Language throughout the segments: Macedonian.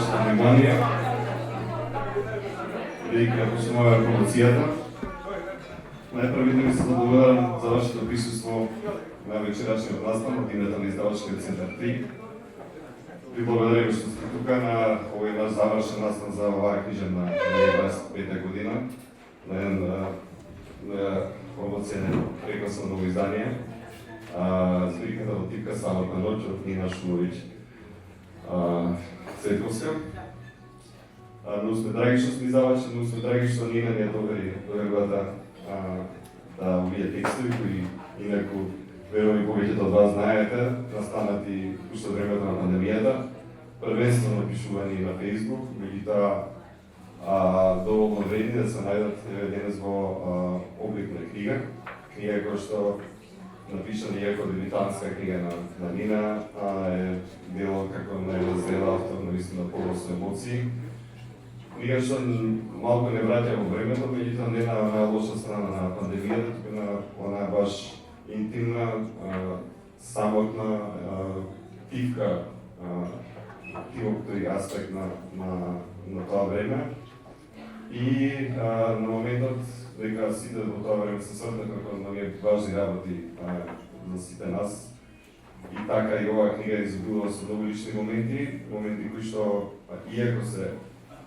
вашето внимание. Бидејќи ја почнуваме промоцијата, најпрви да ви се задоволам за вашето присуство на вечерашниот настан од името на Издавачкиот центар 3. Ви благодарим што сте тука на овој наш завршен настан за оваа книжевна 2025 година, на еден промоцијен прекрасно ново издание. Збирката од Типка самотна ноќ од Нина Шумовиќ Цветковска. Многу сме драги што сме издавачи, многу сме драги што Нина ни ја доверила да увиде текстови кои инаку верувам повеќето од вас знаете, настанати уште времето на пандемијата, првенствено напишувани на Facebook, меѓутоа доволно вредни да се најдат денес во облик на книга која што напишана иако дебютантска книга на Нина, е дело како најраздело автор на вистина подоцна емоции. Книга што малку не враќа во времето, меѓутоа не на лоша страна на пандемијата, туку на она баш интимна, самотна, тивка, тивој аспект на тоа време. И на моментот дека сите во тоа време се сретнаа како многи важни работи за сите нас. И така и оваа книга изобилува со многу лични моменти кои што, иако се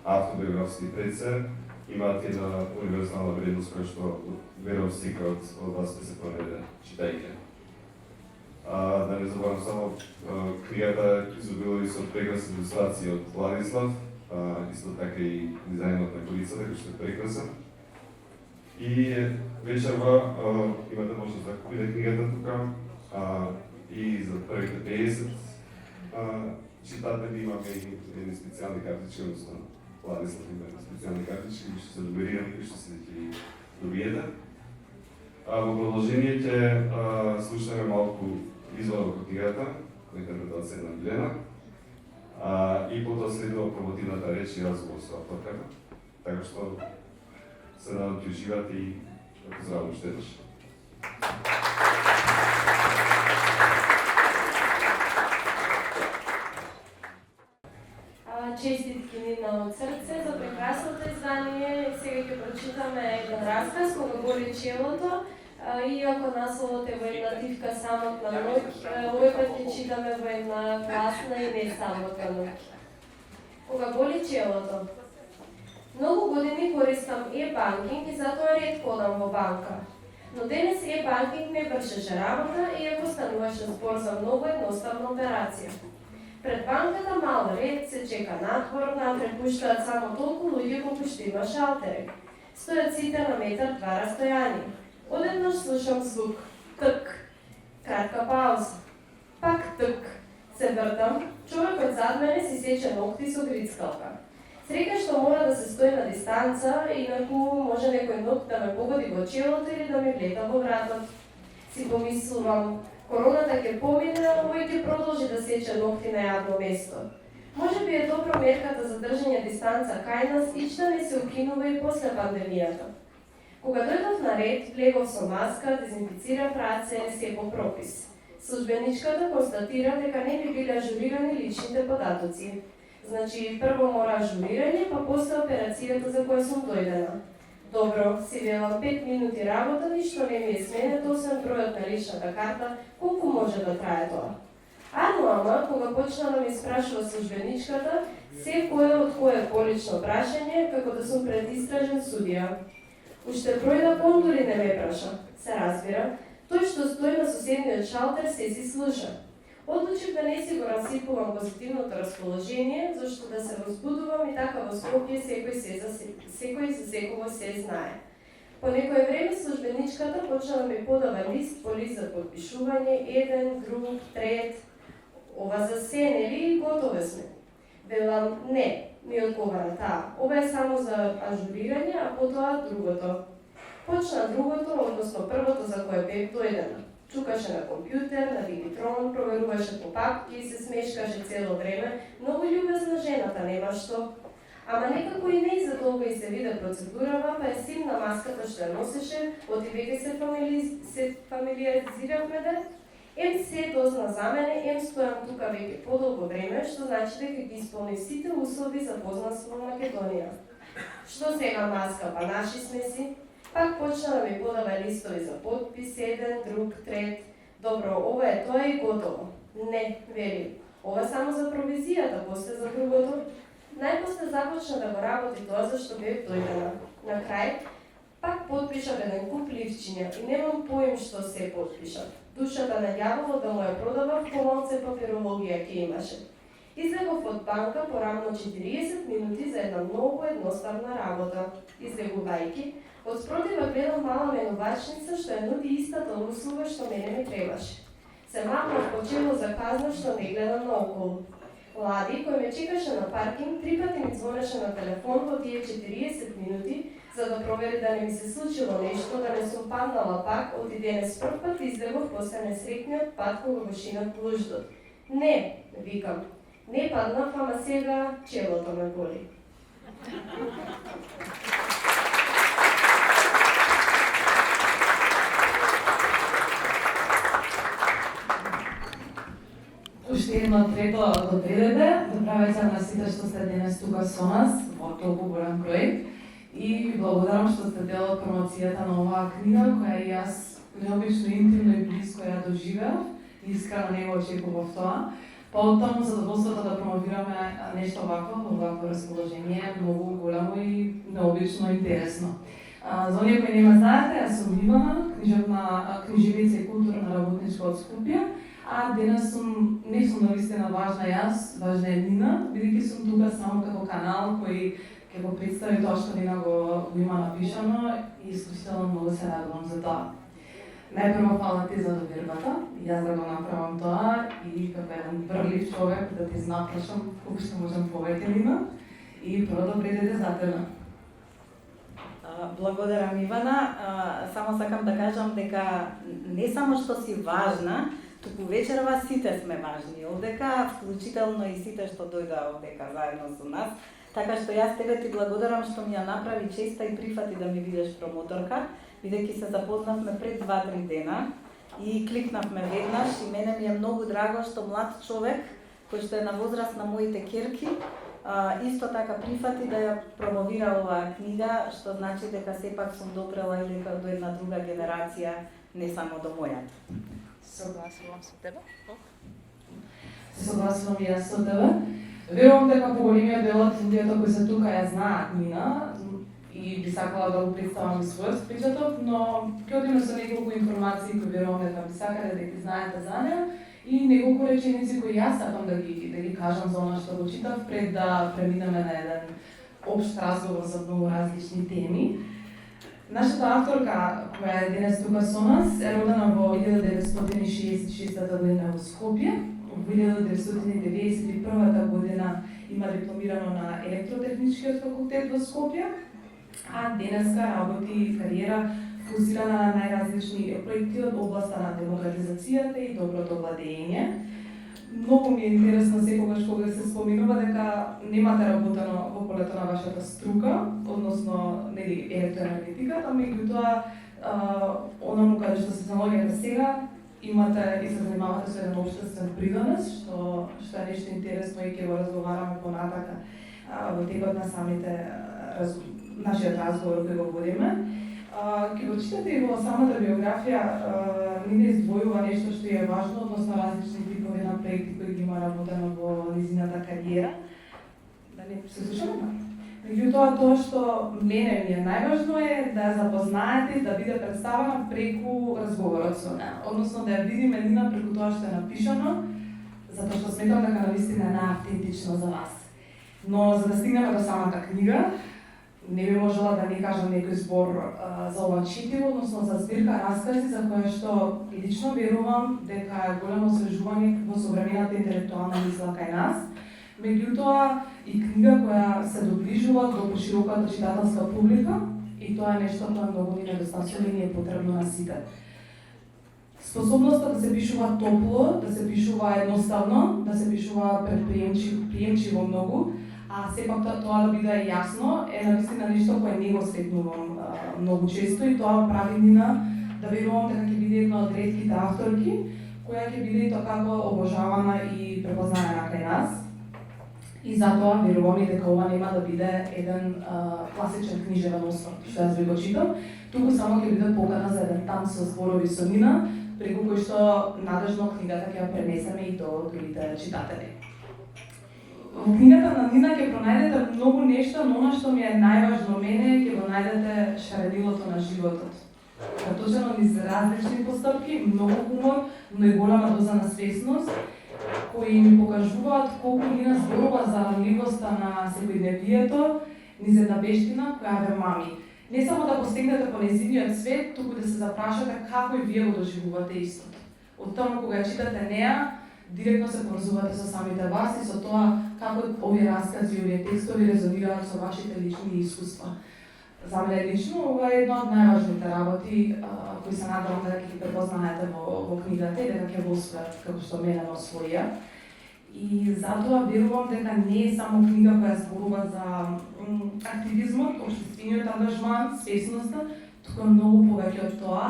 автобиографски пред се, имаат една универзална вредност која што верувам секој од вас ќе се пронајде читајќи. Да не заборам само, книгата изобилува и со прекрасни илустрации од Владислав, исто така и дизајнот на колицата кој што е прекрасен. И вечерва имате можност да купите книгата тука и за првите 50 читатели имаме и едни специјални картички, односно Владислав има специјални картички кои што се нумерирани, кои што се ќе добиете. Во продолжение ќе слушаме малку извадок од книгата, на интерпретација на Милена, и потоа следува промотивната реч и разговор со авторката. Така што се надам ќе уживате и поздравам уште еднаш. Честитки Нина од срце за прекрасното издание. Сега ќе прочитаме еден расказ кога боли челото. Иако насловот е во една тивка самотна ноќ, овој пат ќе читаме во една класна и не самотна ноќ. Кога боли челото. Многу години користам e-банкинг и затоа ретко одам во банка. Но денес e-банкинг не вршеше работа, иако стануваше збор за многу едноставна операција. Пред банката мал ред, се чека надвор, натре пуштаат само толку луѓе колку што има шалтерек. Стојат сите на метар 2 растојани. Одеднаш слушам звук. Тк. Кратка пауза. Пак тк. Се вртам, човекот зад мене си сече ногти со грицкалка. Среќа што мора да се стои на дистанца, инаку може некој ног да ме погоди во челото или да ми влета во вратот. Си помислувам, короната ќе помине, а овој ќе продолжи да сече ногти на јадно место. Може би е добро мерката за држање дистанца кај нас и што не се укинува и после пандемијата. Кога дојдов на ред, влегов со маска, дезинфицирав раце, се по пропис. Службеничката констатира дека не би биле ажурирани личните податоци. Значи, прво мора ажурирање, па после операцијата за која сум дојдена. Добро, си велам 5 минути работа, ништо не ми е сменето, освен бројот на личната карта, колку може да трае тоа. Ама, кога почна да ми спрашува службеничката, се кое од кое полично прашање, како да сум предистражен судија. Уште број да кондури не ме праша, се разбира, тој што стои на соседниот шалтер се си слуша. Одлучив да не си го расипувам позитивното расположение, зашто да се возбудувам и така во Скопје секој за секој се знае. По некој време службеничката почна да ми подава лист по лист за подпишување, еден, друг, трет. Ова за се, нели, готове сме. Велам, не, ми одговара таа. Ова е само за ажурирање, а потоа другото. Почна другото, односно првото за кое бев дојдена. Чукаше на компјутер, на Диgiтрон, проверуваше по папки и се смешкаше цело време. Многу љубезна жената, нема што. Ама некако и не задолго и се виде процедурава, па е симна маската што ја носеше, оти веќе се фамилијаризиравме да, Ем се дозна за мене, ем стојам тука веќе подолго време, што значи дека ги исполни сите услови за познанство во Македонија. Што сега маска, па наши сме си? Пак почна да ми подава листови за подпис, еден, друг, трет. Добро, ова е тоа и готово. Не, вели. Ова само за провизијата, после за другото. Најпосле започна да го работи тоа за што бев дојдена. На крај, пак подпишав еден куп ливчиња и немам поим што се подпишав. Душата на ѓаволот да му ја продавав помалце папирологија ке имаше. Излегов од банка порамно 40 минути за една многу едноставна работа. Излегувајќи, од спротива гледам мала менувачница што ја нуди истата услуга што мене ми требаше. Се махнав по чело за казна што не гледа наоколу. Лади, кој ме чекаше на паркинг, 3 пати ми звонеше на телефон во тие 40 минути, за да провери да не ми се случило нешто, да не сум паднала пак, од денес прв пат излегов после несреќниот пат кога го шинав блуждот. Не, викам, не паднав, ама сега челото ме боли. Уште едно трето доделете, доправете на сите што сте денес тука со нас во толку голем број и ви благодарам што сте дел од промоцијата на оваа книга која и јас необично интимно и близко ја доживеав и искрено не го очекував тоа. Потому задоволството да промовираме нешто вакво расположение, многу големо и необично интересно. За оние кои не ме знаете, јас сум Ивана, книжевица и културна работничка од Скопје, а денес не сум навистина важна јас, важна е Нина, бидејќи сум тука само како канал кој ќе го представи тоа што Нина го има напишано и исклучително многу се радувам за тоа. Најпрво фала ти за довербата, јас да го направам тоа и како еден брлив човек да ти знапрашам колку што можам повеќе Нина и прво да предете за тебе. Благодарам Ивана, само сакам да кажам дека не само што си важна, туку вечерва сите сме важни овдека, вклучително и сите што дојдоа овдека заедно со нас. Така што јас тебе ти благодарам што ми ја направи честа и прифати да ми бидеш промоторка, бидејќи се запознавме пред 2-3 дена и кликнавме веднаш и мене ми е многу драго што млад човек кој што е на возраст на моите ќерки исто така прифати да ја промовира оваа книга, што значи дека сепак сум допрела и дека до една друга генерација, не само до мојата. Согласувам со тебе. Се согласувам и јас со тебе. Верувам дека поголемиот дел од луѓето кои се тука ја знаат Нина и би сакала да го представам и својот впечаток, но ќе одиме со неколку информации кои верувам дека би сакале да ги знаете за неа и неколку реченици кои јас сакам да ги кажам за она што го читав пред да преминеме на еден општ разговор за многу различни теми. Нашата авторка, која е денес тука со нас, е родена во 1966 година во Скопје. Во 1991 година има дипломирано на електротехничкиот факултет во Скопје, а денеска работи кариера фокусирана на најразлични проекти од областа на демократизацијата и доброто владење. Многу ми е интересно секогаш кога се споминува дека немате работено во полето на вашата струка, односно нели електроенергетиката, меѓутоа онаму каде што се наоѓате сега имате и се занимавате со еден општествен придонес, што е нешто интересно и ќе го разговараме понатака во текот на самите нашиот разговор кој го водиме. Ке го читате и во самата биографија, Нина издвојува нешто што е важно, односно различни типови на проекти кои ги има работено во низината кариера. Да не се слушаме? Меѓутоа, тоа што мене ми е најважно е да ја запознаете и да биде представена преку разговорот со неа. Односно да ја видиме Нина преку тоа што е напишано, затоа што сметам дека навистина е најавтентично за вас. Но за да стигнеме до самата книга, не би можела да не кажам некој збор за ова четиво, односно за збирка раскази за која што лично верувам дека е големо освежување во современата интелектуална мисла кај нас. Меѓутоа и книга која се доближува до пошироката читателска публика и тоа е нешто кое многу ни недостатува и ни е потребно на сите. Способноста да се пишува топло, да се пишува едноставно, да се пишува приемчиво многу, а сепак тоа да биде јасно е навистина нешто кое не го сретнувам многу често и тоа прави Нина да верувам дека ќе биде една од ретките авторки која ќе биде и како обожавана и препознаена кај нас. И затоа верувам и дека ова нема да биде еден класичен книжевен осврт, што јас ви го читам, туку само ќе биде покана за еден там со зборови со Нина, преку кој што надежно книгата ќе ја пренесеме и до другите читатели. Во книгата на Нина ќе пронајдете многу нешта, но она што ми е најважно мене ќе го најдете шаредилото на животот. Наточено низ различни постапки, многу хумор, но и голема доза на свесност, кои ми покажуваат колку Нина зборува за ранливоста на секојдневието, низ една вештина која ве мами. Не само да постигнете по нејзиниот свет, туку да се запрашате како и вие го доживувате истото. Од тоа кога ја читате неа, директно се поврзувате со самите вас и со тоа како овие раскази и овие текстови резонираат со вашите лични искуства. За мене лично ова е една од најважните работи кои се надевам дека ќе ги препознаете во книгата и дека ќе го освојат како што мене ме освоија. И затоа верувам дека не е само книга која зборува за активизмот, општествениот ангажман, свесноста, туку многу повеќе од тоа.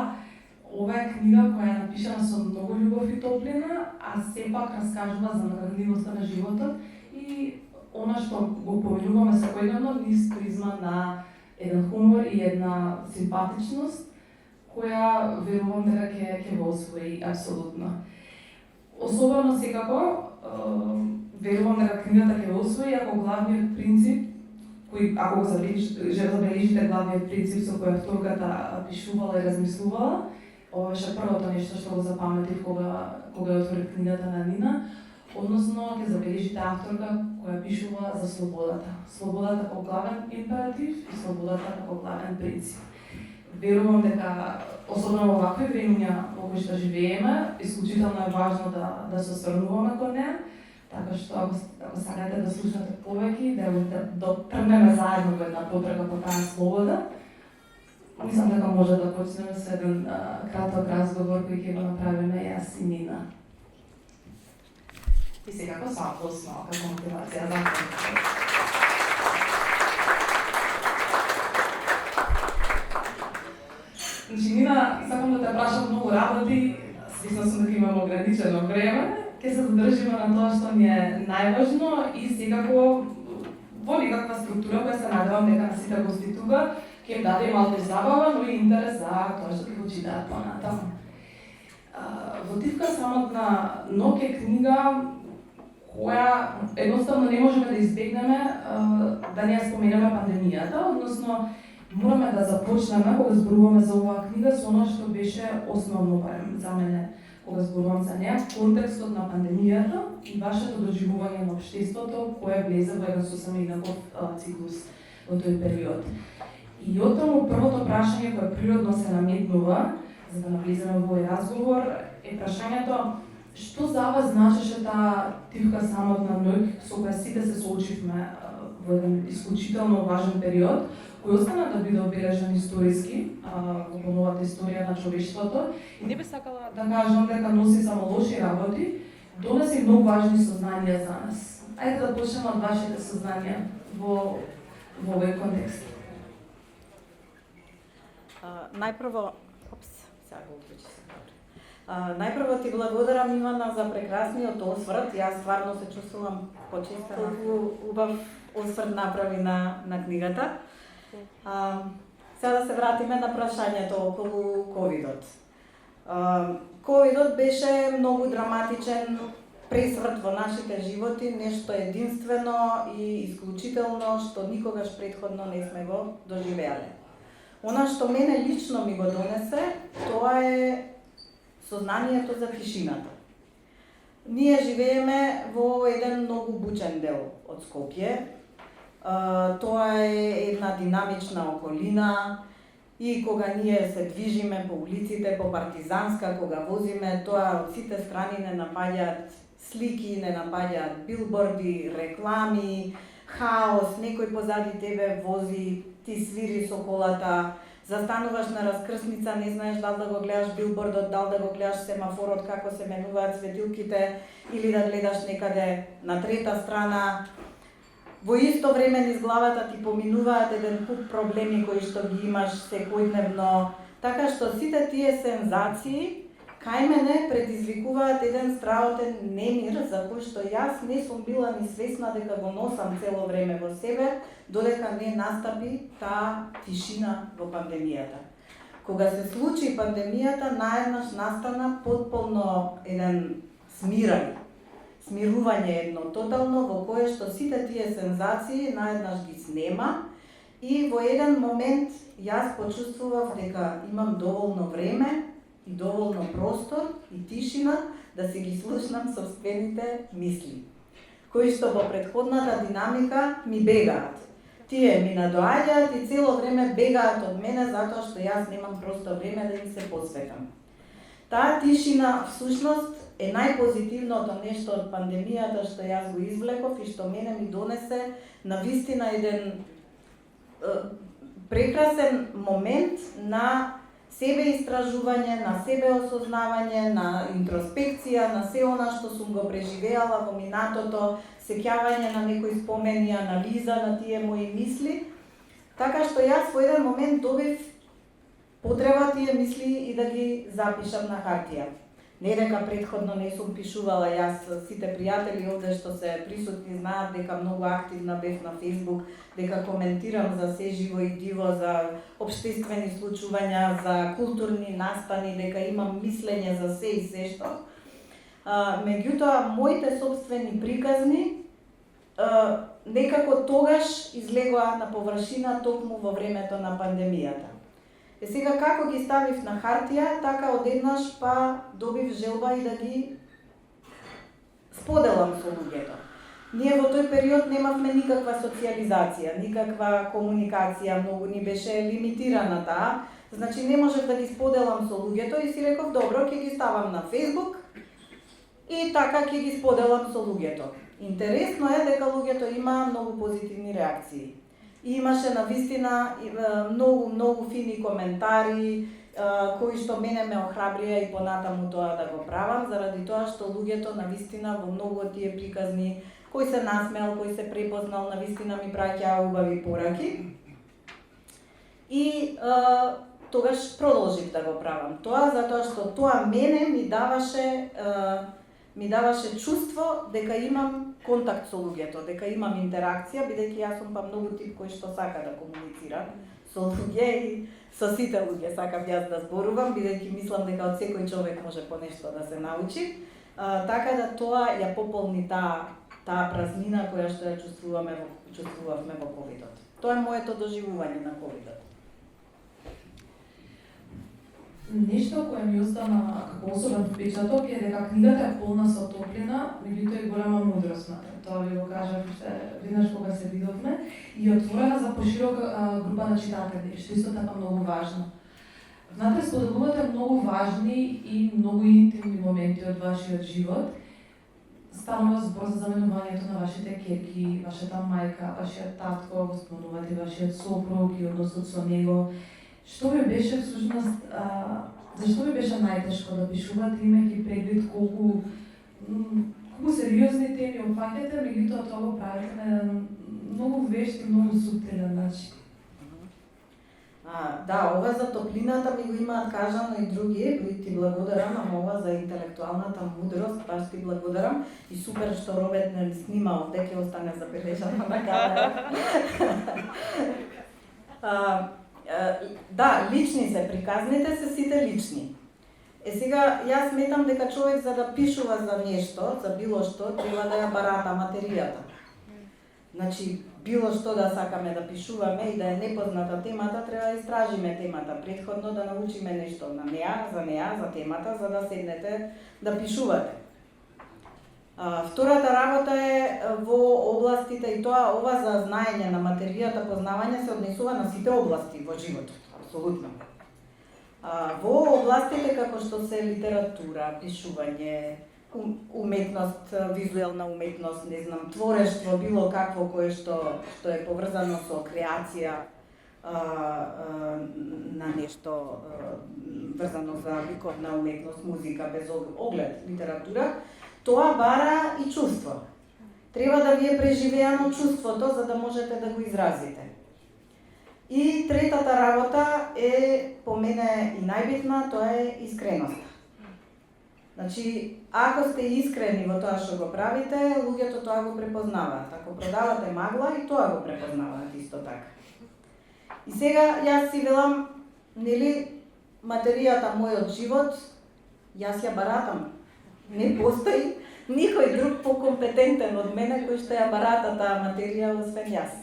Ова е книга која е напишана со многу љубов и топлина, а сепак раскажува за наредливоста на животот и она што го повелуваме секојдневно низ призма на еден хумор и една симпатичност, која верувам дека ќе го освои апсолутно. Особено секако, верувам дека книгата ќе го освои ако главниот принцип, кој ако го забележите главниот принцип со кој авторката пишувала и размислувала, ова беше првото нешто што го запаметив кога ја отворив книгата на Нина, односно ќе забележите авторка која пишува за слободата. Слободата како главен императив и слободата како главен принцип. Верувам дека, особено во вакви времиња во кои што живееме, исклучително е важно да се осврнуваме кон неа, така што ако сакате да слушнете повеќе, да тргнеме заедно во една потрага по таа слобода, мислам дека може да почнеме со еден краток разговор кој ќе го направиме јас и Нина. И секако со аплауз малка мотивација за Значи, Нина, сакам да те прашам многу работи, свесна сум дека имам ограничено време, ќе се задржиме на тоа што ни е најважно и секако во некаква структура која се надевам дека на сите гости тука ќе им даде малку забава, но и интерес за тоа што ќе го читаат понатаму. Во Тивка самотна ноќ е книга која едноставно не можеме да избегнеме да не ја споменеме пандемијата, односно мораме да започнеме кога зборуваме за оваа книга со она што беше основно барем за мене кога зборувам за неа, контекстот на пандемијата и вашето доживување на општеството кое влезе во еден сосема инаков циклус во тој период. И оттаму првото прашање кое природно се наметнува за да навлеземе во овој разговор е прашањето што за вас значеше таа Тивка самотна ноќ со која сите се соочивме во еден исклучително важен период, кој остана да биде обележан историски во новата историја на човештвото. И не би сакала да кажам дека носи само лоши работи, донеси многу важни сознанија за нас. Ајде да почнеме од вашите сознанија во овој контекст. Најпрво, сега го уклучи се. Најпрво ти благодарам, Ивана, за прекрасниот осврт. Јас стварно се чувствувам почестена. Убав осврт направи на книгата. Сега да се вратиме на прашањето околу ковидот. Ковидот беше многу драматичен пресврт во нашите животи, нешто единствено и исклучително што никогаш претходно не сме го доживеале. Она што мене лично ми го донесе, тоа е сознанието за тишината. Ние живееме во еден многу бучен дел од Скопје. Тоа е една динамична околина и кога ние се движиме по улиците, по Партизанска, кога возиме, тоа од сите страни не напаѓаат слики, не напаѓаат билборди, реклами, хаос, некој позади тебе вози, ти свири со колата, застануваш на раскрсница, не знаеш дали да го гледаш билбордот, дали да го гледаш семафорот, како се менуваат светилките, или да гледаш некаде на трета страна. Во исто време низ главата ти поминуваат еден куп проблеми кои што ги имаш секојдневно, така што сите тие сензации кај мене предизвикуваат еден страхотен немир за кој што јас не сум била ни свесна дека го носам цело време во себе, додека не настапи таа тишина во пандемијата. Кога се случи пандемијата, наеднаш настана потполно еден смирување едно тотално во кое што сите тие сензации наеднаш ги снема и во еден момент јас почувствував дека имам доволно време и доволно простор и тишина да се ги слушнам собствените мисли, кои што во претходната динамика ми бегаат. Тие ми надоаѓаат и цело време бегаат од мене затоа што јас немам просто време да им се посветам. Таа тишина всушност е најпозитивното нешто од пандемијата што јас го извлеков и што мене ми донесе навистина еден прекрасен момент на себе истражување, на себе осознавање, на интроспекција, на се она што сум го преживеала во минатото, сеќавање на некои спомени, анализа на тие мои мисли, така што јас во еден момент добив потреба тие мисли и да ги запишам на хартија. Не дека претходно не сум пишувала, јас сите пријатели овде што се присутни знаат дека многу активна бев на Facebook, дека коментирам за се живо и диво, за општествени случувања, за културни настани, дека имам мислење за се и се што. Меѓутоа, моите собствени приказни некако тогаш излегоа на површина токму во времето на пандемијата. Е сега како ги ставив на хартија, така одеднаш па добив желба и да ги споделам со луѓето. Ние во тој период немавме никаква социализација, никаква комуникација, многу ни беше лимитирана таа, значи не можев да ги споделам со луѓето и си реков, добро, ќе ги ставам на Facebook и така ќе ги споделам со луѓето. Интересно е дека луѓето има многу позитивни реакции. И имаше навистина многу фини коментари кои што мене ме охрабрија и понатаму тоа да го правам, заради тоа што луѓето навистина во многу од тие приказни, кој се насмеал, кој се препознал, навистина ми праќаа убави пораки. И тогаш продолжив да го правам тоа, затоа што тоа мене ми даваше чувство дека имам контакт со луѓето, дека имам интеракција, бидејќи јас сум па многу тип кој што сака да комуницира со луѓе и со сите луѓе сакам јас да зборувам, бидејќи мислам дека од секој човек може по нешто да се научи. Така да тоа ја пополни таа празнина која што ја чувствувавме во ковидот. Тоа е моето доживување на ковидот. Нешто кое ми остана како особен впечаток е дека книгата е полна со топлина, меѓутоа и голема мудрост. Тоа ви го кажав веднаш кога се видовме и отворена за поширока група на читатели, што исто така многу важно. Внатре споделувате многу важни и многу интимни моменти од вашиот живот. Станува збор за заменувањето на вашите ќерки, вашата мајка, вашиот татко, го спомнувате вашиот сопруг и односот со него. Што ви беше всушност, зашто ви беше најтешко да пишувате, имајќи предвид колку сериозни теми опфаќате, меѓутоа тоа го правите на многу вешт и многу суптилен начин? Да, ова за топлината ми го имаат кажано и други, ти благодарам, ама ова за интелектуалната мудрост, баш ти благодарам и супер што Роберт не снима овде, ќе остане забележано на камера. Да, лични се приказните, се сите лични. Е сега, јас сметам дека човек за да пишува за нешто, за било што, треба да ја барата материјата. Значи, било што да сакаме да пишуваме и да е непозната темата, треба да истражиме темата, претходно да научиме нешто на неа, за темата, за да седнете да пишувате. Втората работа е во областите, и тоа ова за знаење на материјата, познавање се однесува на сите области во животот, апсолутно. Во областите како што се литература, пишување, уметност, визуелна уметност, не знам, творештво, било какво кое што е поврзано со креација на нешто врзано за ликовна уметност, музика, без оглед литература, тоа бара и чувство. Треба да ви е преживеано чувството за да можете да го изразите. И третата работа е по мене и најбитна, тоа е искреноста. Значи, ако сте искрени во тоа што го правите, луѓето тоа го препознаваат. Ако продавате магла, и тоа го препознаваат исто така. И сега јас си велам, нели, материјата мојот живот, јас ја баратам. Не постои никој друг покомпетентен од мене кој што ја барата таа материја освен јас.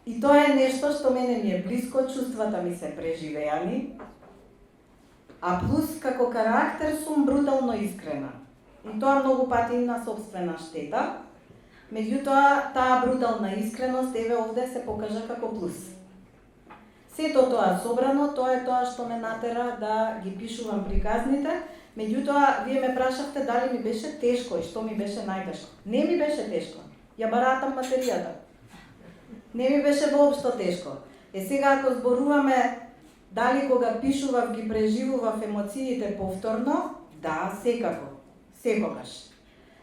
И тоа е нешто што мене ми е блиско, чувствата ми се преживеани, а плюс како карактер сум брутално искрена. И тоа многу пати на собствена штета. Меѓутоа, таа брутална искреност еве овде се покажа како плюс. Сето тоа собрано, тоа е тоа што ме натера да ги пишувам приказните. Меѓутоа, вие ме прашавте дали ми беше тешко и што ми беше најтешко. Не ми беше тешко. Ја баратам материјата. Не ми беше воопшто тешко. Сега ако зборуваме дали кога пишував ги преживував емоциите повторно, да, секако, секогаш.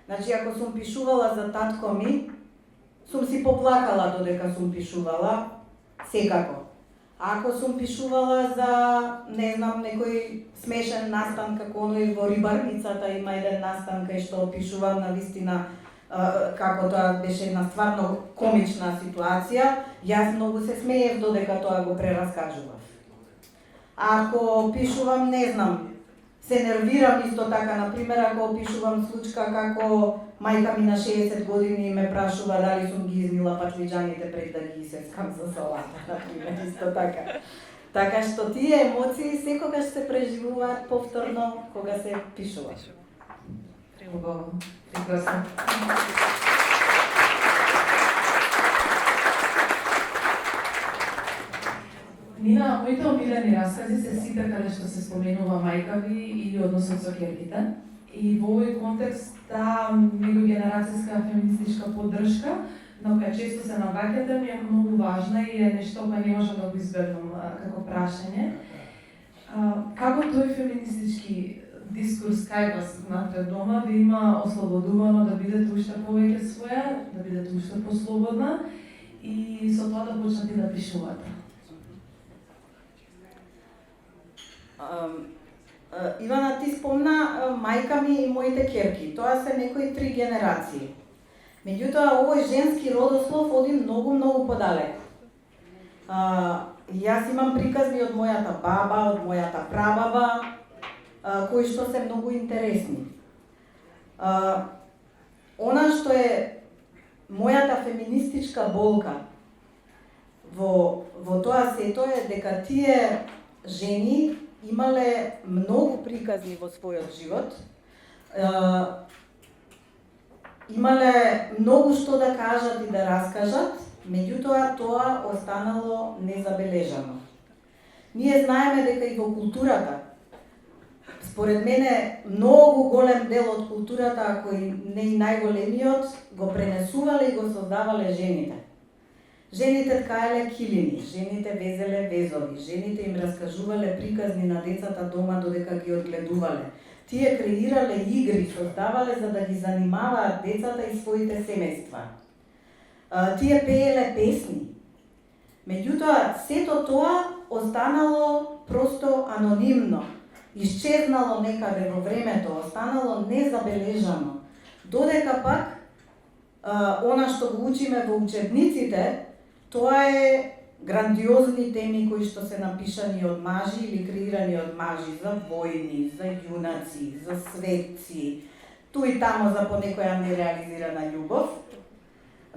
Значи, ако сум пишувала за татко ми, сум си поплакала додека сум пишувала, секако. Ако сум пишувала за, не знам, некој смешен настан, како оној во Рибарницата има еден настан кај што пишувам на вистина како тоа беше една стварно комична ситуација, јас многу се смеев додека тоа го прераскажував. Ако пишувам, не знам, се нервирам исто така, например, ако пишувам случка како мајка ми на 60 години ме прашува дали сум ги измила патлиџаните пред да ги исескам за салата, например, исто така. Така што тие емоции секогаш се преживуваат повторно кога се пишува. Убаво, прекрасно. Нина, моите омилени раскази се сите каде што се споменува мајка ви или односот со ќерките. И во овој контекст таа меѓугенерацијска феминистичка поддршка, на која често се наоѓате, ми е многу важна и е нешто кое не можам да го избегнам како прашање. Како тој феминистички дискурс кај вас внатре дома ви има ослободувано да бидете уште повеќе своја, да бидете уште послободна и со тоа да почнете да пишувате? Ивана, ти спомна мајка ми и моите ќерки. Тоа се некои 3 генерации. Меѓутоа, овој женски родослов оди многу подалеку. Јас имам приказни од мојата баба, од мојата прабаба, кои што се многу интересни. Она што е мојата феминистичка болка во тоа сето е дека тие жени имале многу приказни во својот живот, имале многу што да кажат и да раскажат, меѓутоа тоа останало незабележано. Ние знаеме дека и во културата, според мене, многу голем дел од културата, ако и не и најголемиот, го пренесувале и го создавале жените. Жените ткаеле килими, жените везеле везови, жените им раскажувале приказни на децата дома додека ги одгледувале. Тие креирале игри, создавале за да ги занимаваат децата и своите семејства. Тие пееле песни. Меѓутоа, сето тоа останало просто анонимно, исчезнало некаде во времето, останало незабележано. Додека пак, она што го учиме во учебниците, тоа е грандиозни теми кои што се напишани од мажи или креирани од мажи за војни, за јунаци, за светци, ту и тамо за понекоја нереализирана љубов.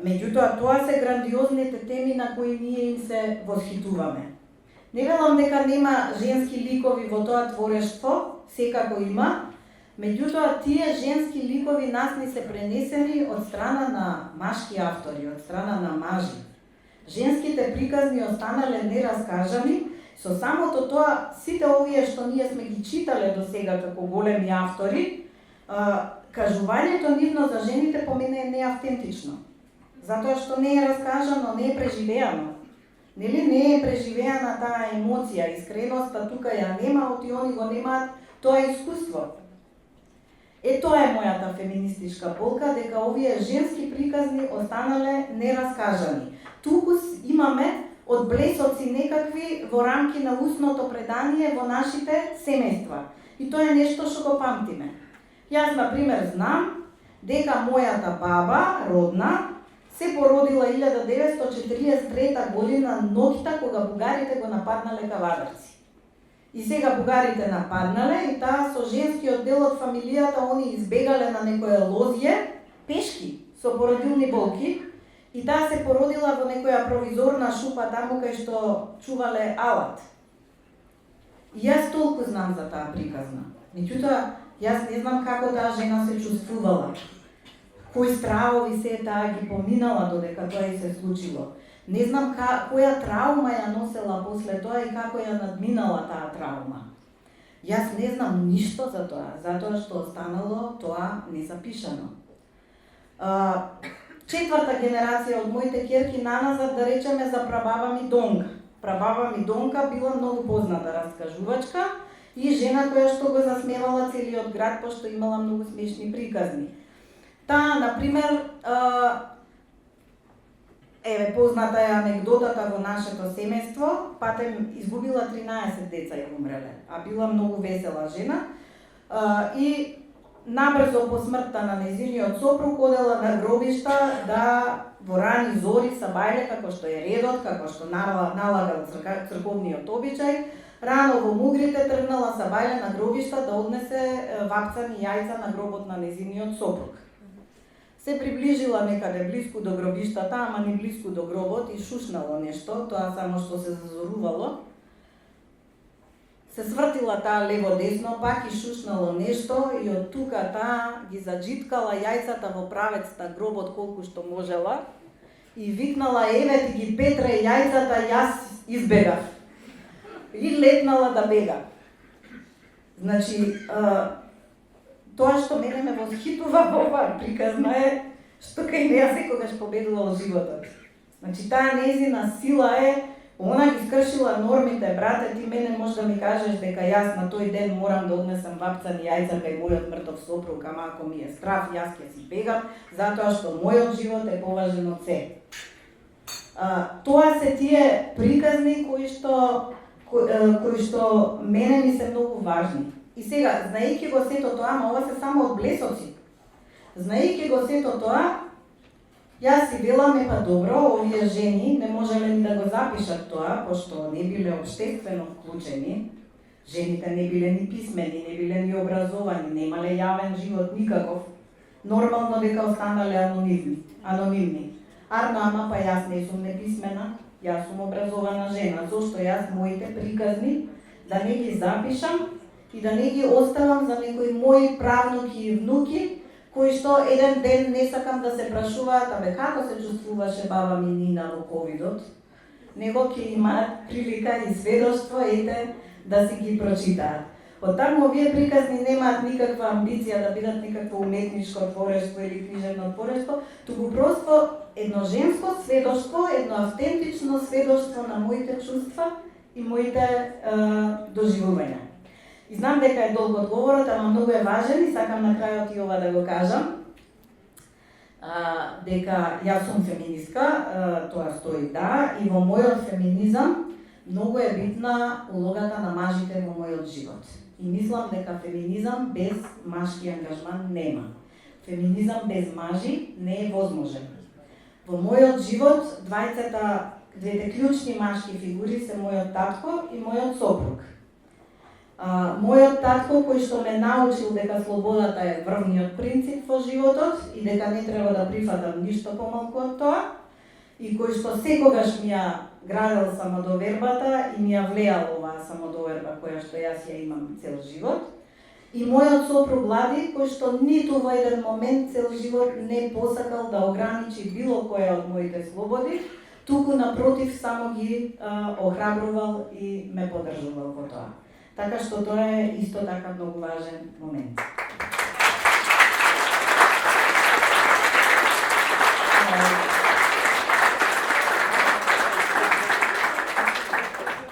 Меѓутоа, тоа се грандиозните теми на кои ние им се восхитуваме. Не велам дека нема женски ликови во тоа творештво, секако има, меѓутоа тие женски ликови нас ни се пренесени од страна на машки автори, од страна на мажи. Женските приказни останале нераскажани, со самото тоа сите овие што ние сме ги читале до сега како големи автори, кажувањето нивно за жените по мене е неавтентично. Затоа што не е раскажано, не е преживеано. Нели не е преживеана таа емоција, искреноста тука ја нема, оти они го немаат тоа искуство. Тоа е мојата феминистичка болка, дека овие женски приказни останале нераскажани. Туку имаме од блесоци некакви во рамки на устното предание во нашите семејства. И тоа е нешто што го памтиме. Јас, например, знам дека мојата баба, родна, се породила 1943 година ноќта кога бугарите го нападнале Кавадарци. И сега бугарите нападнале и таа со женскиот дел од фамилијата они избегале на некое лозје, пешки, со породилни болки, и таа се породила во некоја провизорна шупа таму кај што чувале алат. И јас толку знам за таа приказна. Меѓутоа, јас не знам како таа жена се чувствувала. Кои стравови се таа ги поминала додека тоа и се случило. Не знам која траума ја носела после тоа и како ја надминала таа траума. Јас не знам ништо за тоа, затоа што останало тоа незапишано. Четврта генерација од моите ќерки наназад, да речеме, за прабаба ми Донка. Прабаба ми Донка била многу позната раскажувачка и жена која што го засмевала целиот град, пошто имала многу смешни приказни. Таа, например, позната е анегдотата во нашето семејство, патем изгубила 13 деца и умреле, а била многу весела жена. И набрзо по смртта на нејзиниот сопруг одела на гробишта да во рани зори сабајле, како што е редот, како што налагал црковниот обичај, рано во мугрите тргнала сабајле на гробишта да однесе вапцани јајца на гробот на нејзиниот сопруг. Се приближила некаде близко до гробиштата, ама не близко до гробот и шушнало нешто, тоа само што се зазорувало. Се свртила таа лево-десно, пак и шушнало нешто и од тука таа ги заджиткала јајцата во правец на гробот колку што можела и викнала: еве ти ги Петре јајцата, јас избегав. И летнала да бега. Значи, тоа што мене ме восхитува во оваа приказна е што кај неа секогаш победувал животот. Значи, таа нејзина сила е, она ги скршила нормите, брате, ти мене може да ми кажеш дека јас на тој ден морам да однесам вапцани јајца кај мојот мртов сопруг, ама ако ми е страв, јас ќе си бегам, затоа што мојот живот е поважен од се. Тоа се тие приказни кои што мене ми се многу важни. И сега, знаејќи го сето тоа, ама ова се само од блесоци. Знаејќи го сето тоа, јас си велам, па добро, овие жени не можеле ни да го запишат тоа, пошто не биле општествено вклучени. Жените не биле ни писмени, не биле ни образовани, немале јавен живот никаков. Нормално дека останале анонимни. Арно, ама па јас не сум неписмена, јас сум образована жена. Зошто јас моите приказни да не ги запишам и да не ги оставам за некои мои правнуки и внуки, кои што еден ден не сакам да се прашуваат, абе како се чувствуваше баба ми Нина во ковидот, него ќе имаат прилика и сведоштво, ете, да си ги прочитаат. Од таму овие приказни немаат никаква амбиција да бидат никакво уметничко творештво или книжевно творештво, туку просто едно женско сведоштво, едно автентично сведоштво на моите чувства и моите доживувања. И знам дека е долго одговорот, ама многу е важен и сакам на крајот и ова да го кажам. Дека јас сум феминистка, тоа стои да, и во мојот феминизам многу е битна улогата на мажите во мојот живот. И мислам дека феминизам без машки ангажман нема. Феминизам без мажи не е возможен. Во мојот живот двете клучни машки фигури се мојот татко и мојот сопруг. Мојот татко, кој што ме научил дека слободата е врвниот принцип во животот и дека не треба да прифатам ништо помалку од тоа, и кој што секогаш ми ја градел самодовербата и ми ја влеал оваа самодоверба која што јас ја имам цел живот. И мојот сопруг Влади, кој што ниту во еден момент цел живот не посакал да ограничи било која од моите слободи, туку напротив само ги охрабрувал и ме поддржувал во тоа. Така што тоа е исто така многу важен момент.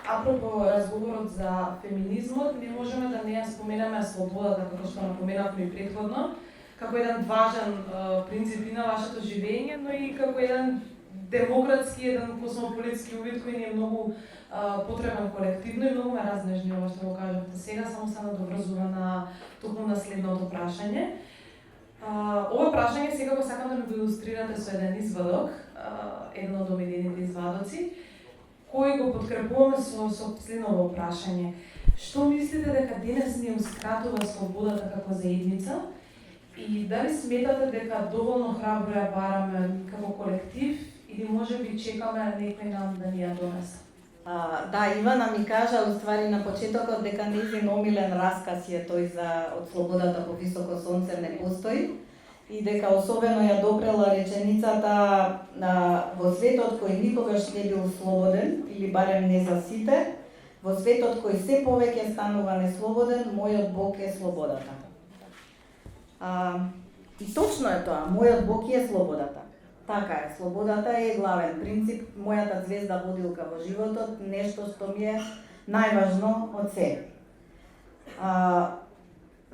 Апропо разговорот за феминизмот, не можеме да не ја споменеме слободата, како што напоменавме и претходно, како еден важен принцип и на вашето живење, но и како еден демократски, еден космополитски увид кој ни е многу потребен колективно и многу ме разнежни ова што го кажавте сега, само се надоврзува на токму на следното прашање. Ова прашање сега го сакам да ми го илустрирате со еден извадок, едно од омилените извадоци, кој го подкрепуваме со следното прашање. Што мислите дека денес ни ускратува слободата како заедница и дали сметате дека доволно храбро ја бараме како колектив или можеби чекаме некој нам да ни ја донесе? Да, Ивана ми кажа уствари на почетокот дека нејзин омилен расказ е тој за од слободата по високо сонце не постои и дека особено ја допрела реченицата во светот кој никогаш не бил слободен или барем не за сите, во светот кој се повеќе станува неслободен, мојот Бог е слободата. И точно е тоа, мојот Бог е слободата. Така е, слободата е главен принцип, мојата звезда водилка во животот, нешто што ми е најважно од се.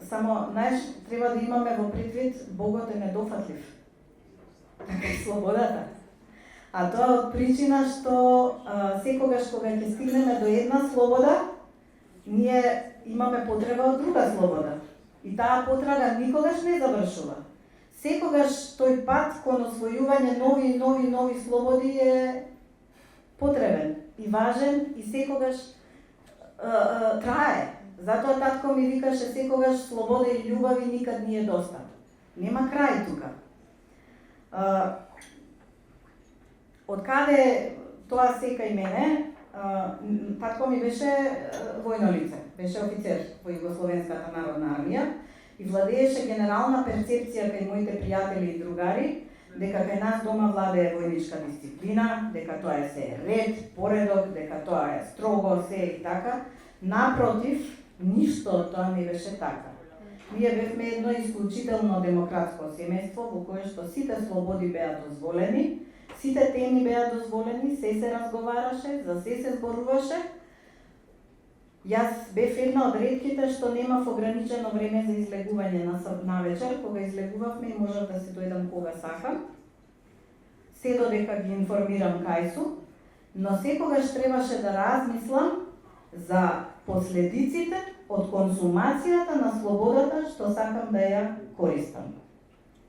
Само, знаеш, треба да имаме во предвид, Богот е недофатлив. Така е слободата. А тоа од причина што секогаш кога ќе стигнеме до една слобода, ние имаме потреба од друга слобода. И таа потрага никогаш не завршува. Секогаш тој пат кон освојување нови слободи е потребен и важен и секогаш трае. Затоа татко ми викаше секогаш слобода и љубави никад не е доста. Нема крај тука. Од каде тоа сека и мене, татко ми беше војно лице, беше офицер во Југословенската народна армија и владееше генерална перцепција кај моите пријатели и другари дека кај нас дома владее војничка дисциплина, дека тоа е се ред, поредок, дека тоа е строго, се и така. Напротив, ништо од тоа не беше така. Ние бевме едно исклучително демократско семејство во кое што сите слободи беа дозволени, сите теми беа дозволени, се разговараше, за се зборуваше. Јас бев една од ретките што немав ограничено време за излегување на вечер, кога излегувавме и можев да се дојдам кога сакам, се додека ги информирам кај су, но секогаш требаше да размислам за последиците од консумацијата на слободата што сакам да ја користам.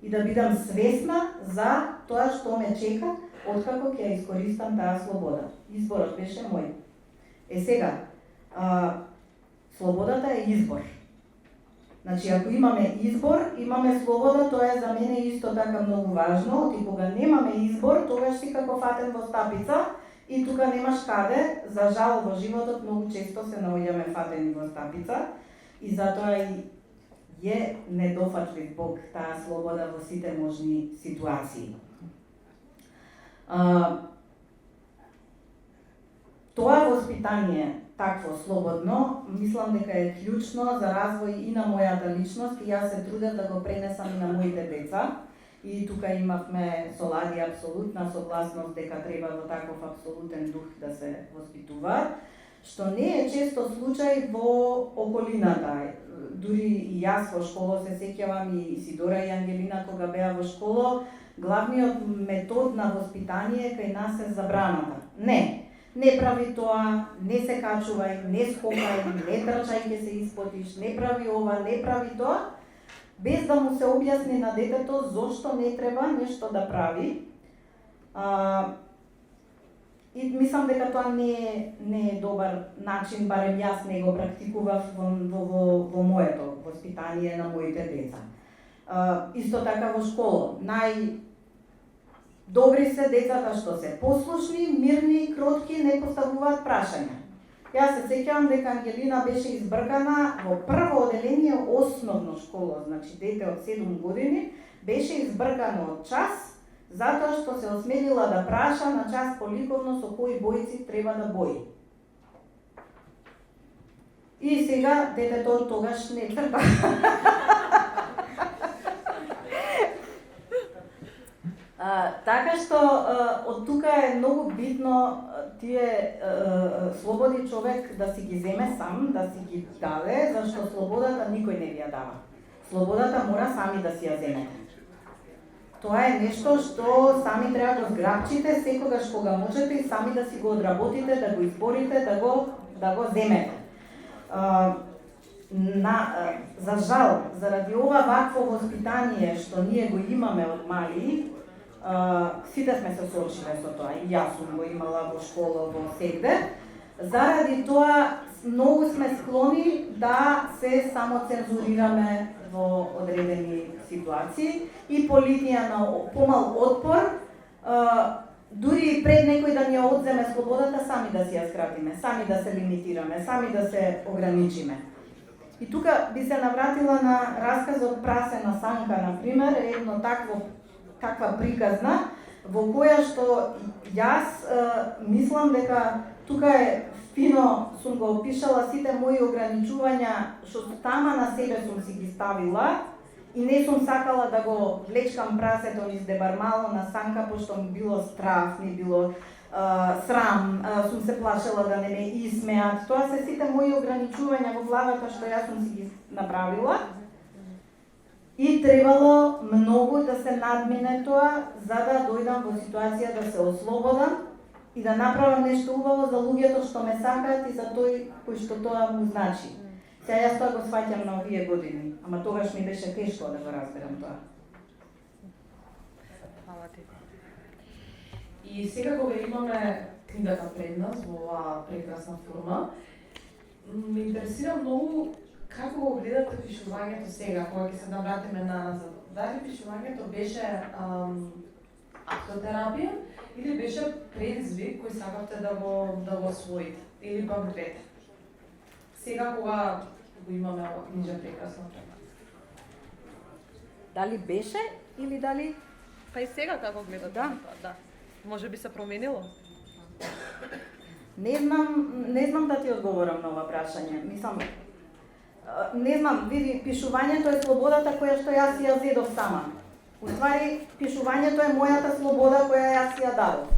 И да бидам свесна за тоа што ме чека откако ќе ја искористам таа слобода. Изборот беше мој. Сега, слободата е избор. Значи, ако имаме избор, имаме слобода, тоа е за мене исто така многу важно, и кога немаме избор, тогаш си како фатен во стапица и тука немаш каде. За жал во животот многу често се наоѓаме фатени во стапица и затоа и е недофатлив Бог таа слобода во сите можни ситуации. Тоа воспитание такво слободно, мислам дека е клучно за развој и на мојата личност и јас се трудев да го пренесам и на моите деца. И тука имавме со Лади апсолутна согласност дека треба во таков апсолутен дух да се воспитуваат, што не е често случај во околината. Дури и јас во школа се сеќавам и Сидора и Ангелина кога беа во школа, главниот метод на воспитание кај нас е забраната. Не прави тоа, не се качувај, не скокај, не трчај ке се испотиш, не прави ова, не прави тоа, без да му се објасни на детето зошто не треба нешто да прави. И мислам дека тоа не е добар начин, барем јас не го практикував во моето воспитание на моите деца. Исто така во школа, добри се децата што се послушни, мирни, кротки, не поставуваат прашања. Јас се сеќавам дека Ангелина беше избркана во прво оделение основно школа, значи дете од 7 години, беше избркано од час, затоа што се осмелила да праша на час по ликовно со кои бојци треба да бои. И сега детето тогаш не трпа. Така што од тука е многу битно тие слободи човек да си ги земе сам, да си ги даде, зашто слободата никој не ви ја дава. Слободата мора сами да си ја земете. Тоа е нешто што сами треба да го зграбчите секогаш кога можете и сами да си го одработите, да го изборите, да го земете. За жал, заради ова вакво воспитание што ние го имаме од мали, сите сме се соочиле со тоа, и јас сум го имала во школа, во сегде. Заради тоа многу сме склони да се самоцензурираме во одредени ситуации и по линија на помал отпор, дури пред некој да ни одземе слободата, сами да си ја скратиме, сами да се лимитираме, сами да се ограничиме. И тука би се навратила на расказот Прасена Санка, например, едно таква приказна, во која што јас мислам дека тука е фино сум го опишала сите мои ограничувања што тама на себе сум си ги ставила и не сум сакала да го влечкам прасето низ дебармало на Санка, пошто ми било страф, ми било срам, сум се плашела да не ме исмеат. Тоа се сите мои ограничувања во главата што јас сум си ги направила. И требало многу да се надмине тоа, за да дојдам во ситуација да се ослободам и да направам нешто убаво за луѓето што ме сакаат и за тој кој што тоа му значи. Сега јас тоа го сваќам на овие години, ама тогаш ми беше тешко да го разберам тоа. Фала ти. И сега кога имаме книгата пред нас во оваа прекрасна форма, ме интересира многу како го гледате пишувањето сега, кога ќе се навратиме назад. Дали пишувањето беше автотерапија или беше предизвик кој сакавте да го освоите, или пак двете? Сега кога го имаме ова книжа прекрасна. Дали беше или дали? Па и сега како гледате Да. тоа? Да. Може би се променило? Не знам да ти одговорам на ова прашање. Мислам, не знам, види, пишувањето е слободата која што јас ја зедов сама. Уствари, пишувањето е мојата слобода која јас ја дадов.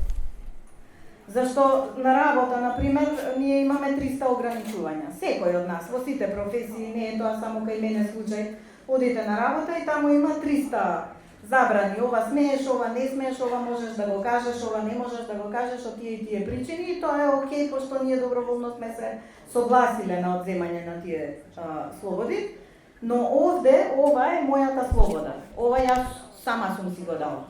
Зашто на работа, например, ние имаме 300 ограничувања. Секој од нас, во сите професии, не е тоа само кај мене случај. Одите на работа и таму има 300 забрани. Ова смееш, ова не смееш, ова можеш да го кажеш, ова не можеш да го кажеш од тие и тие причини. И тоа е окей, пошто ние доброволно сме се согласиле на одземање на тие слободи. Но овде, ова е мојата слобода. Ова јас сама сум си го дала.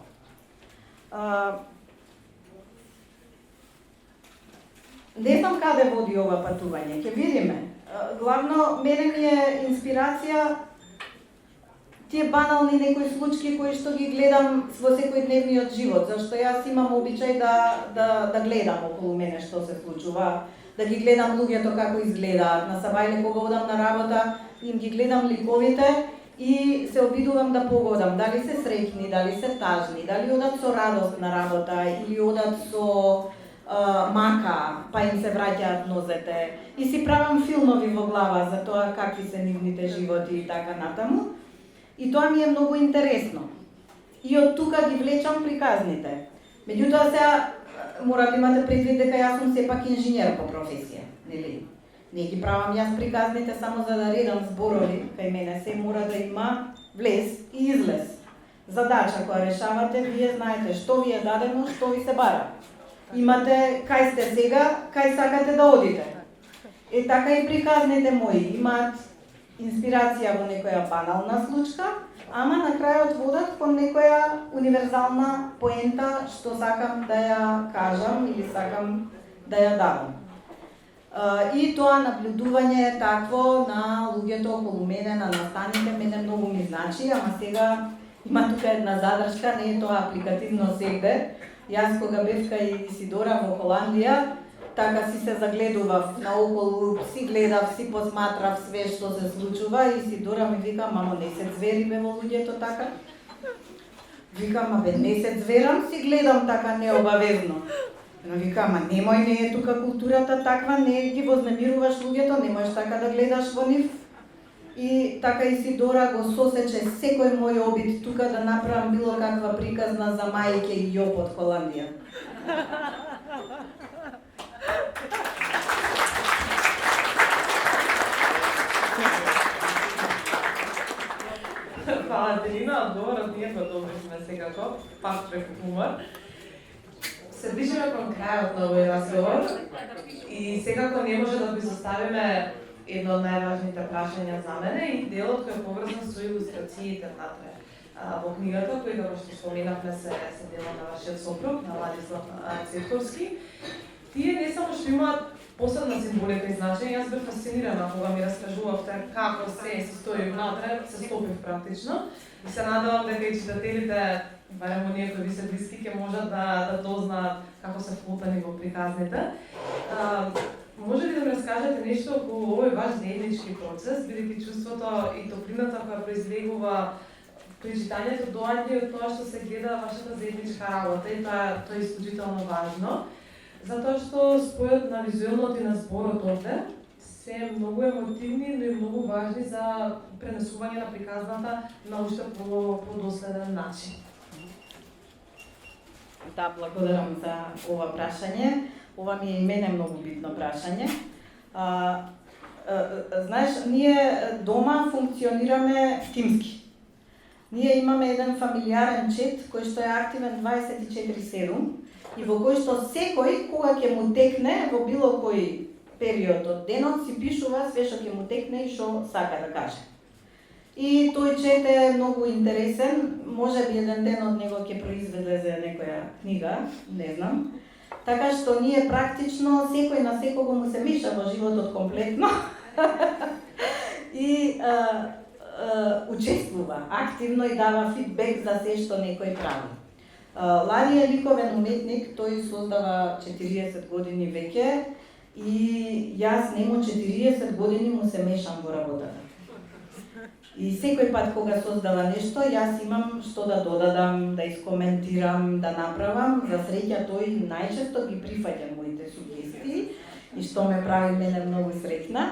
Не знам каде води ова патување, ќе видиме. Главно, мене ми е инспирација тие банални некои случаи кои што ги гледам во секојдневниот живот, зашто јас имам обичај да гледам околу мене што се случува, да ги гледам луѓето како изгледаат. На Сабајле кога одам на работа, им ги гледам ликовите и се обидувам да погодам дали се среќни, дали се тажни, дали одат со радост на работа или одат со мака, па им се враќаат нозете. И си правам филмови во глава за тоа какви се нивните животи и така натаму. И тоа ми е многу интересно. И од тука ги влечам приказните. Меѓутоа сега мора да имате предвид дека јас сум сепак инженер по професија, нели? Не ги правам јас приказните само за да редам зборови, кај мене се мора да има влез и излез. Задача која решавате, вие знаете што ви е дадено, што ви се бара. Имате кај сте сега, кај сакате да одите. Е така и приказните мои имаат инспирација во некоја банална случка, ама на крајот водат кон некоја универзална поента што сакам да ја кажам или сакам да ја давам. И тоа наблюдување е такво на луѓето околу мене, на настаните, мене многу ми значи, ама сега има тука една задршка, не е тоа апликативно сегде. Јас кога бев кај Исидора во Холандија, така си се загледував наоколу, си гледав, си посматрав све што се случува и Исидора ми вика, мамо, не се звери бе во луѓето така? Викам, абе, не се зверам, си гледам така необавезно. Но вика, ама немој, не е тука културата таква, не ги вознемируваш луѓето, не можеш така да гледаш во нив. И така Исидора го сосече секој мој обид тука да направам било каква приказна за мајке и Јоп од Холандија. Фала, Делина, одговорот ние го добрихме секако. преку хумор. Се движиме кон крајот на овој разговор и секако не може да го изоставиме едно од најважните прашања за мене и делот кој е поврзан со илустрациите внатре во книгата, кои како што споменавме се дело на вашиот сопруг, на Владислав Цветковски. Тие не само што имаат посебна символика и значење, јас бев фасцинирана кога ми раскажувавте како се стои внатре, се стопив практично. И се надевам дека и читателите, барем оние кои ви се блиски, ќе можат да дознаат како се вплутани во приказните. Може ли да ми раскажете нешто околу овој ваш заеднички процес, бидејќи чувството и топлината која произлегува при читањето доаѓа од тоа што се гледа вашата заедничка работа и тоа е исклучително важно, затоа што спојот на визуелното и на зборот овде се многу емотивни, но и многу важни за пренесување на приказната на уште по-доследен начин. Да, благодарам за ова прашање. Ова ми е и мене многу битно прашање. Знаеш, ние дома функционираме тимски. Ние имаме еден фамилиарен чет кој што е активен 24/7 и во кој што секој кога ќе му текне во било кој период од денот си пишува све што ќе му текне и што сака да каже. И тој чет е многу интересен, може би еден ден од него ќе произведе за некоја книга, не знам. Така што ние практично секој на секого му се меша во животот комплетно и учествува активно и дава фидбек за се што некој прави. Лади е ликовен уметник, тој создава 40 години веќе и јас нему 40 години му се мешам во работата. И секој пат кога создава нешто, јас имам што да додадам, да искоментирам, да направам. За среќа тој најчесто ги прифаќа моите сугестии и што ме прави мене многу среќна.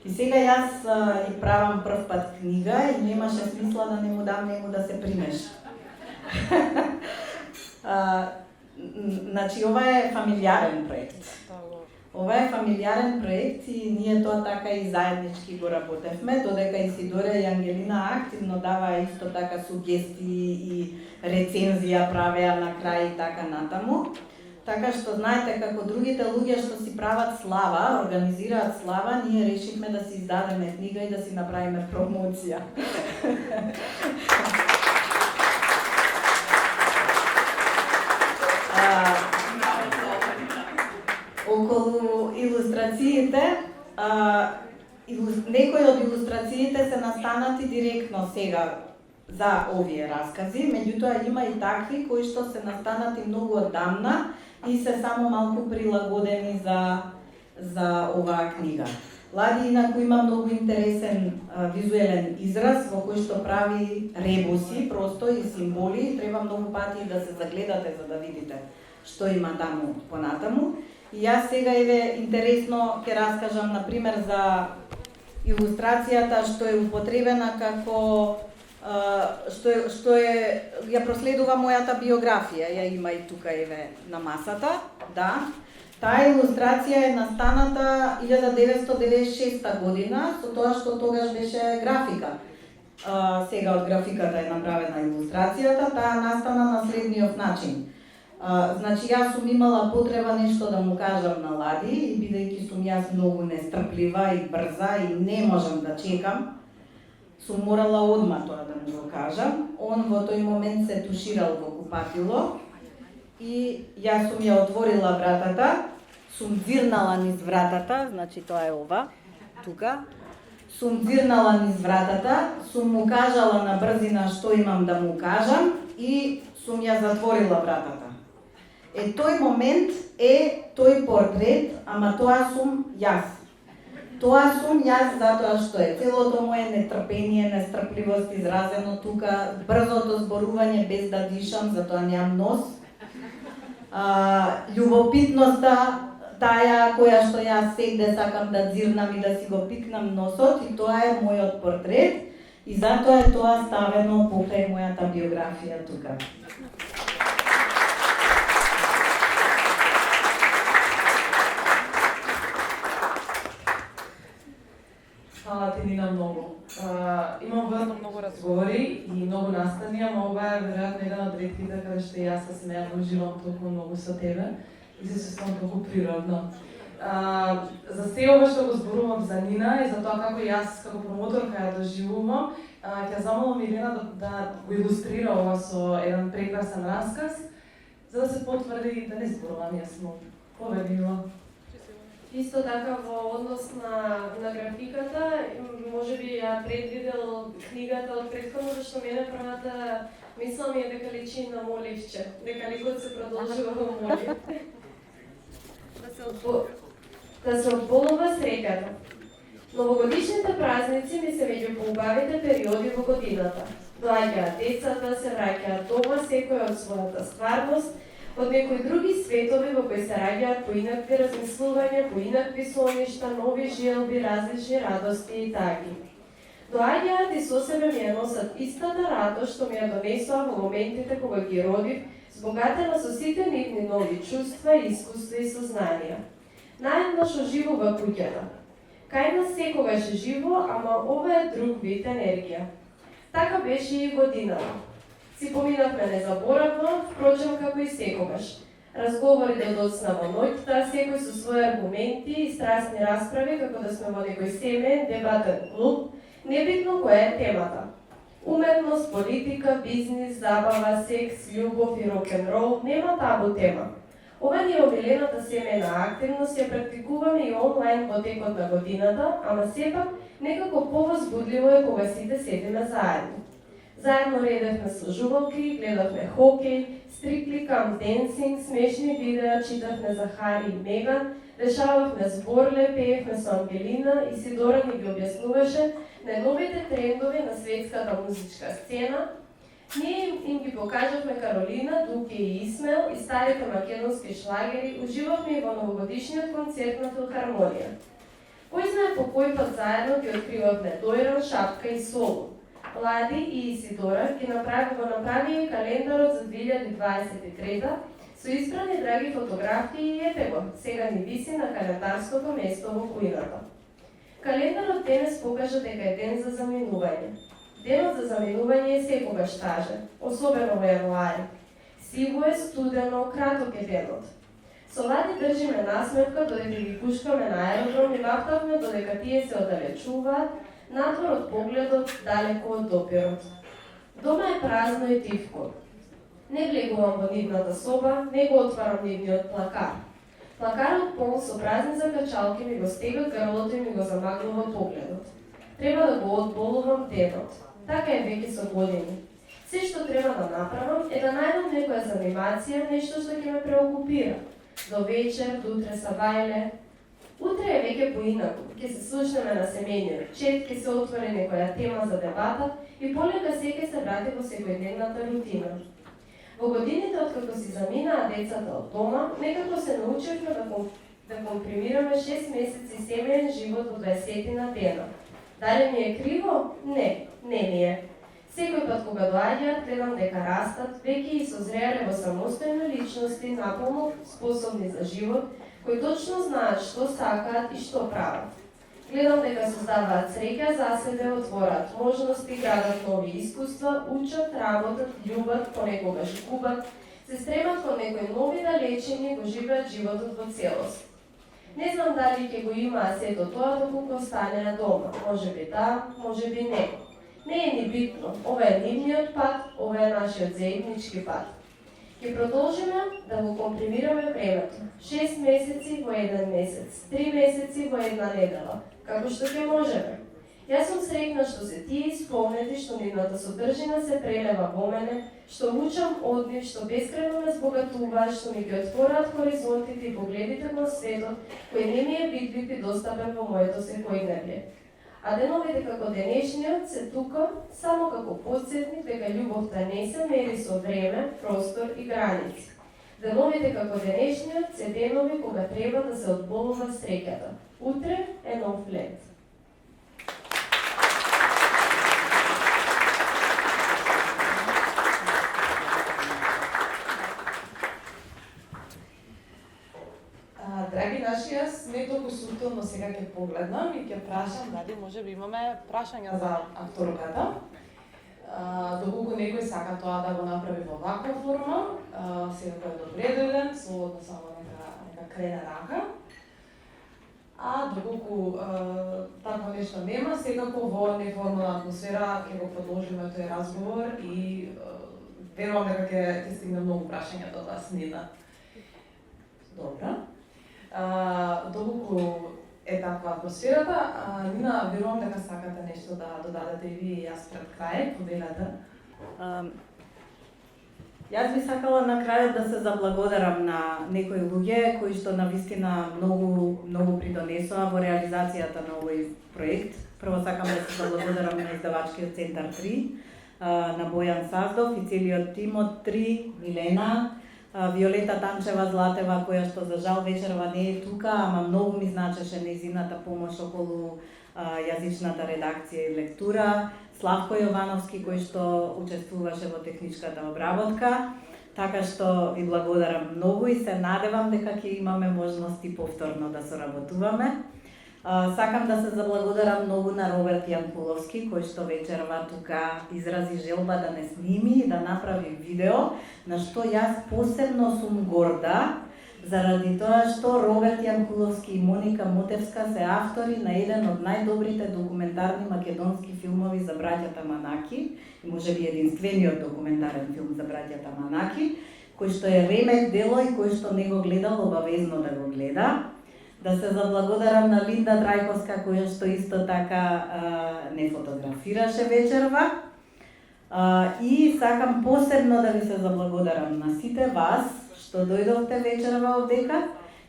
И сега јас и правам прв пат книга и немаше смисла да не му дам нему да се примеша. Значи, ова е фамилиарен проект. Ова е фамилиарен проект и ние тоа така и заеднички го работевме, додека Исидора и Ангелина активно дава исто така сугестии и рецензија правеа на крај и така натаму. Така што знаете, како другите луѓе што си прават слава, организираат слава, ние решивме да си издадеме книга и да си направиме промоција. Околу илустрациите, некои од илустрациите се настанати директно сега за овие раскази, меѓутоа има и такви кои што се настанати многу оддамна и се само малку прилагодени за оваа книга. Лади инаку има многу интересен визуелен израз во кој што прави ребуси, просто и символи, треба многу пати да се загледате за да видите што има таму понатаму. И јас сега еве интересно ќе раскажам на пример за илустрацијата што е употребена како што ја проследува мојата биографија, ја има и тука еве на масата, да. Таа илустрација е настаната 1996 година, со тоа што тогаш беше графика. Сега од графиката е направена илустрацијата, таа настана на следниот начин. Значи, јас сум имала потреба нешто да му кажам на Лади и бидејќи сум јас многу нестрплива и брза и не можам да чекам, сум морала одма тоа да му го кажам. Он во тој момент се туширал во купатило и јас сум ја отворила вратата, сум дзирнала низ вратата, значи тоа е ова, тука. Сум дзирнала низ вратата, сум му кажала на брзина што имам да му кажам и сум ја затворила вратата. Тој момент е тој портрет, ама тоа сум јас. Тоа сум јас затоа што е целото моје нетрпение, нестрпливост изразено тука, брзото зборување без да дишам, затоа немам нос. Љубопитноста, таа која што јас сегде сакам да дзирнам и да си го пикнам носот, и тоа е мојот портрет, и затоа е тоа ставено покрај мојата биографија тука. Фала ти, Нина, многу. Имам веројатно многу разговори и многу настанија, но ова е веројатно еден од ретките каде што јас се смеам, уживам толку многу со тебе и се чувствувам толку природно. За се ова што го зборувам за Нина и за тоа како јас како промоторка ја доживувам, ќе замолам Милена да го илустрира ова со еден прекрасен расказ, за да се потврди да не зборувам јасно. Поведи Мила. Исто така во однос на графиката, може би ја предвидел книгата од претходно, зашто мене првата мисла ми е дека личи на моливче, дека ликот се продолжува во молив. Да се одболува среќата. Новогодишните празници ми се меѓу поубавите периоди во годината. Доаѓаат децата, се враќаат дома секој од својата стварност, од некои други светови во кои се раѓаат поинакви размислувања, поинакви соништа, нови желби, различни радости и таги. Доаѓаат и со себе ми ја носат истата радост што ми ја донесоа во моментите кога ги родив, збогатена со сите нивни нови чувства, искуства и сознанија. Наеднаш оживува куќата. Кај нас секогаш е живо, ама ова е друг вид енергија. Така беше и годината. Си поминавме незаборавно, впрочем како и секогаш. Разговори до доцна во ноќта, секој со своји аргументи и страстни расправи, како да сме во некој семеен дебатен клуб, небитно која е темата. Уметност, политика, бизнис, забава, секс, љубов и рок-н-рол нема табу тема. Ова ни е омилената семејна активност, ја практикуваме и онлайн во текот на годината, ама сепак некако повозбудливо е кога сите седиме заедно. Заедно редевме служувалки, гледавме хокеј, стрикли кам денсинг, смешни видеа, читавме за Хари и Меган, решававме зборле, пеевме со Ангелина и Сидора ни ги објаснуваше најновите трендови на светската музичка сцена. Ние им ги покажавме Каролина, Дуки и Исмел и старите македонски шлагери, уживавме и во новогодишниот концерт на Филхармонија. Кој знае по кој пат заедно ги откривавме Дојран, Шапка и Соло. Лади и Исидора го направи календарот за 2023 со избрани драги фотографии и ете го, сега ни виси на календарското место во кујната. Календарот денес покажа дека е ден за заминување. Денот за заминување е секогаш тажен, особено во јануари. Сиво е, студено, краток е денот. Со Лади држиме насметка додека ги пушкаме на аеродром и мафтавме додека тие се оддалечуваат, надвор од погледот, далеку од допирот. Дома е празно и тивко. Не влегувам во нивната соба, не го отварам нивниот плакар. Плакарот полн со празни закачалки ми го стега грлото и ми го замагнува погледот. Треба да го одболувам денот. Така е веќе со години. Се што треба да направам е да најдам некоја занимација, нешто што ќе ме преокупира. До вечер, до утре сабајле. Утре е веќе поинаку. Ќе се слушнеме на семејниот чет, ќе се отвори некоја тема за дебата и полека секој се врати во секојдневната рутина. Во годините откако си заминаа децата од дома, некако се научивме да компримираме 6 месеци семејен живот во 20 дена. Дали ми е криво? Не, не ми е. Секој пат кога доаѓаат, гледам дека растат, веќе и созреале во самостојни личности, наполно способни за живот, кои точно знаат што сакаат и што прават. Гледам дека создаваат среќа за себе, отвораат можности, градат нови искуства, учат, работат, љубат, понекогаш губат, се стремат кон некои нови далечини, го живеат животот во целост. Не знам дали ќе го имаа сето тоа доколку останеа дома. Може би да, може би не. Не е ни битно. Ова е нивниот пат, ова е нашиот заеднички пат. Ќе продолжиме да го компримираме времето. 6 месеци во 1 месец, 3 месеци во 1 недела. Како што ќе можеме. Јас сум среќна што се тие исполнети, што нивната содржина се прелева во мене, што учам од нив, што бескрајно ме збогатуваат, што ми ги отвораат хоризонтите и погледите кон светот, кој не ми е видлив и достапен во моето секојдневје. А деновите како денешниот се тука само како потсетник дека љубовта не се мери со време, простор и граници. Деновите како денешниот се денови кога треба да се одболува среќата. Утре е нов лет. Драги наши, јас не толку субтилно сега ќе погледнам и ќе прашам дали може би имаме прашања за авторката. Доколку некој сака тоа да го направи во ваква форма, секако е добредојден, слободно само нека крене рака. А доколку такво нешто нема, секако во неформална атмосфера ќе го продолжиме тој разговор и верувам дека ќе стигне многу прашања до вас, Нина. Добра. Доколку е таква атмосферата, Нина, верувам дека сакате нешто да додадете и вие, јас пред крај, повелете. Јас би сакала на крајот да се заблагодарам на некои луѓе кои што навистина многу придонесоа во реализацијата на овој проект. Прво сакам да се заблагодарам на издавачкиот центар 3, на Бојан Саздов и целиот тим од 3, Милена, Виолета Танчева Златева, која што за жал вечерва не е тука, ама многу ми значеше нејзината помош околу јазичната редакција и лектура, Славко Јовановски кој што учествуваше во техничката обработка, така што ви благодарам многу и се надевам дека ќе имаме можности повторно да соработуваме. Сакам да се заблагодарам многу на Роберт Јанкуловски кој што вечерва тука изрази желба да не сними и да направи видео, на што јас посебно сум горда, заради тоа што Роберт Јанкуловски и Моника Мотевска се автори на еден од најдобрите документарни македонски филмови за браќата Манаки, и можеби единствениот документарен филм за браќата Манаки, кој што е ремек дело и кој што не го гледал обавезно да го гледа. Да се заблагодарам на Линда Трајковска која што исто така не фотографираше вечерва. И сакам посебно да ви се заблагодарам на сите вас што дојдовте вечерва овдека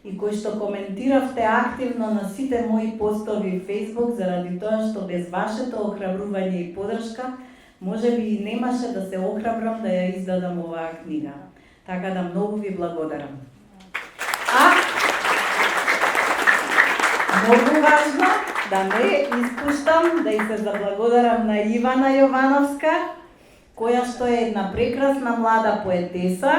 и кои што коментиравте активно на сите мои постови в Facebook, заради тоа што без вашето охрабрување и подршка можеби и немаше да се охрабрам да ја издадам оваа книга. Така да многу ви благодарам. Многу важно да не испуштам да и се заблагодарам на Ивана Јовановска, која што е една прекрасна млада поетеса,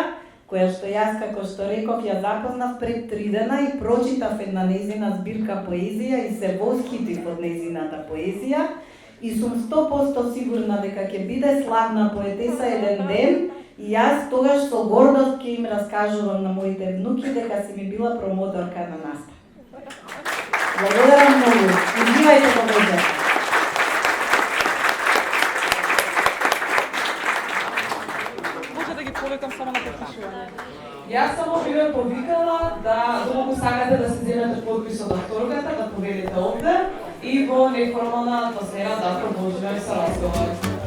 која што јас, како што реков, ја запознав пред 3 дена и прочитав една нејзина збирка поезија и се восхитив од нејзината поезија и сум 100% сигурна дека ќе биде славна поетеса еден ден и јас тогаш со гордост ќе им раскажувам на моите внуки дека си ми била промоторка на настава. Благодарам многу. Уживајте во вечер. Може да ги повикам само на подпишување. Јас само би ве повикала да доколку сакате да се земете подпис од авторката, да поведете овде и во неформална атмосфера да продолжиме со разговорот.